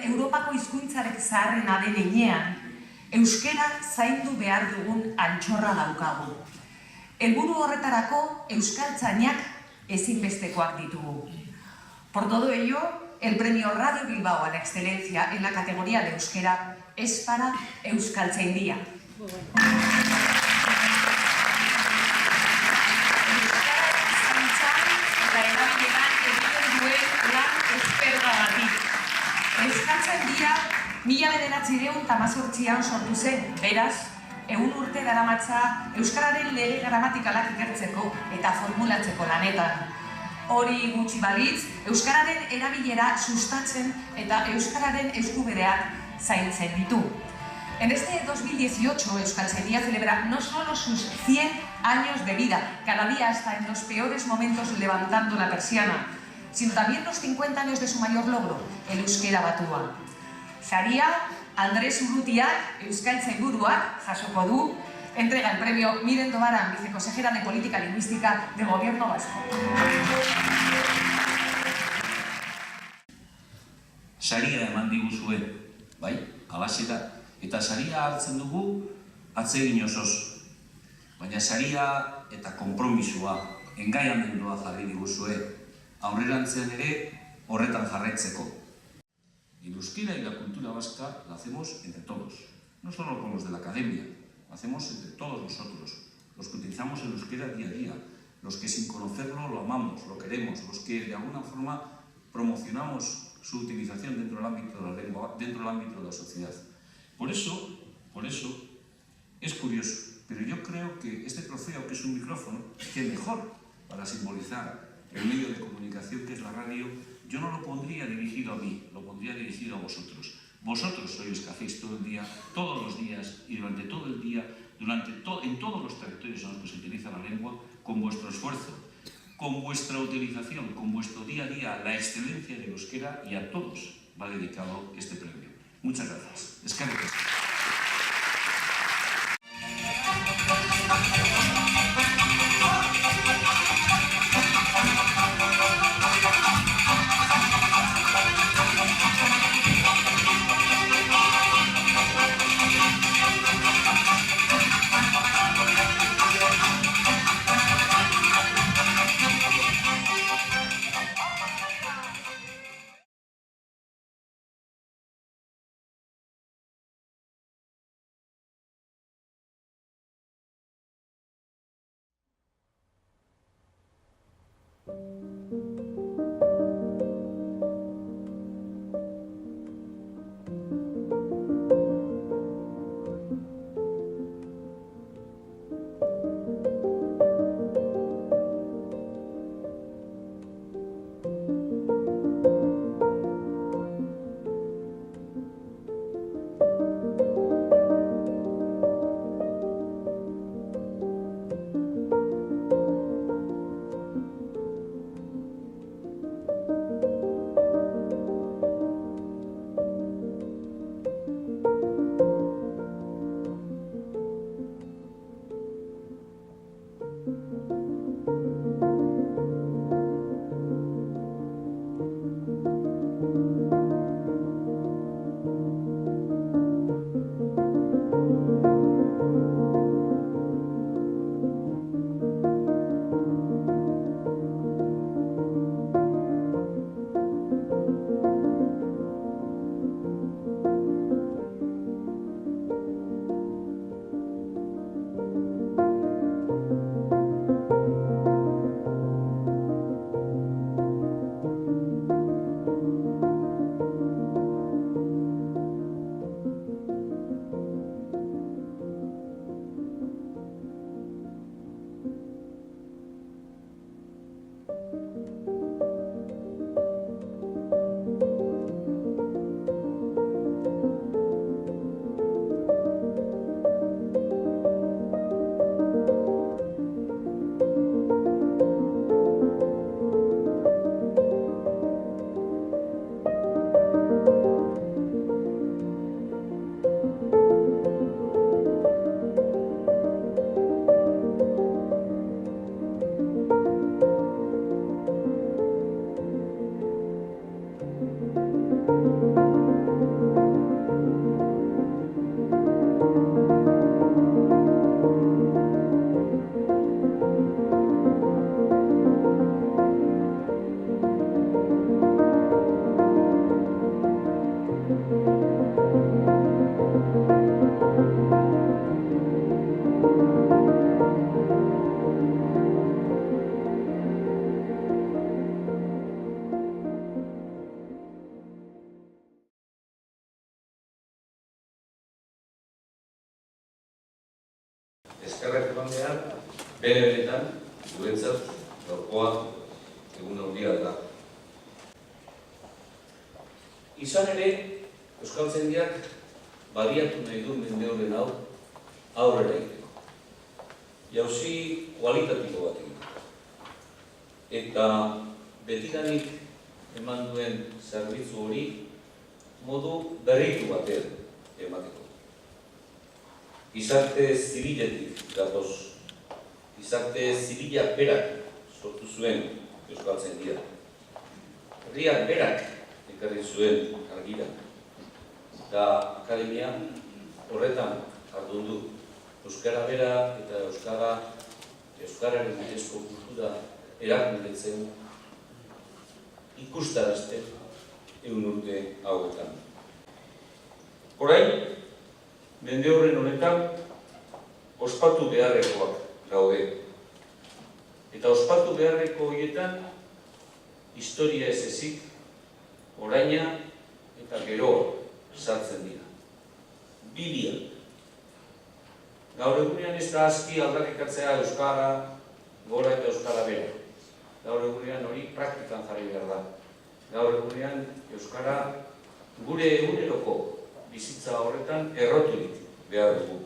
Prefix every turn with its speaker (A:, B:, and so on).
A: Europako hizkuntzarek zaharrena den heinean, euskera zaindu behar dugun antxorra daukagu. Helburu horretarako euskaltzainak ezinbestekoak ditugu. Por todo ello, el premio Radio Bilbao a la excelencia en la categoría de euskera es para Euskaltzaindia. Euskaltzaindia 1918an sortu zen, beraz, 100 urte daramatza euskararen lege gramatikalak ikertzeko eta formulatzeko lanetan. Hori gutxi balitz, euskararen erabilera sustatzen eta euskararen eskubideak zaintzen ditu. En este 2018, Euskaltzaindia celebra no solo sus 100 años de vida, cada día hasta en los peores momentos levantando la persiana, sino también los 50 años de su mayor logro, el euskera batua. Saria, Andrés Urrutiak, Euskaltzainburuak, jasoko du, entrega el premio Miren Tobaran, viceconsejera de Política Lingüística del Gobierno Vasco.
B: Saria eman diguzue, bai, alaxe da, eta saria hartzen dugu atsegin osoz. Baina saria eta konpromisua, engaiamendua jarri diguzue, aurrerantzean ere horretan jarraitzeko. El euskera y la cultura vasca la hacemos entre todos, no solo con los de la academia, lo hacemos entre todos nosotros, los que utilizamos el euskera día a día, los que sin conocerlo lo amamos, lo queremos, los que de alguna forma promocionamos su utilización dentro del ámbito de la lengua, dentro del ámbito de la sociedad. Por eso es curioso, pero yo creo que este trofeo, que es un micrófono, que mejor para simbolizar el medio de comunicación que es la radio, yo no lo pondría dirigido a mí, lo pondría dirigido a vosotros. Vosotros sois los que hacéis todo el día, todos los días y durante todo el día, en todos los territorios en los que se utiliza la lengua, con vuestro esfuerzo, con vuestra utilización, con vuestro día a día, la excelencia del euskera, y a todos va dedicado este premio. Muchas gracias. Eskerrik asko.
C: eskerrak eman behar, benetan, guretzat, gaurkoa, egun handia da. Izan ere, euskaltzaindiak baliatu nahi du mendeurren hau aurrera egiteko. Jauzi kualitatibo bat egiteko. Eta betidanik eman duen zerbitzu hori modu berritu batean emateko. Gizarte zibiletik gatoz. Gizarte zibilak berak sortu zuen euskaltzaindia. Herriak berak ekarri zuen argira. Eta akademia horretan jardun du. Euskara bera eta euskararen bidezko kultura erakundetzen ikustarazten 100 urte hauetan. Orain, mendeurren honetan ospatu beharrekoak gaude. Eta ospatu beharreko horietan historia ez ezik, oraina eta geroa sartzen dira. Bidean. Gaur egunean ez da aski aldarrikatzea euskara gora eta euskara bera. Gaur egunean hori praktikan jarri behar da. Gaur egunean euskara gure eguneroko bizitza horretan erroturik behar dugu.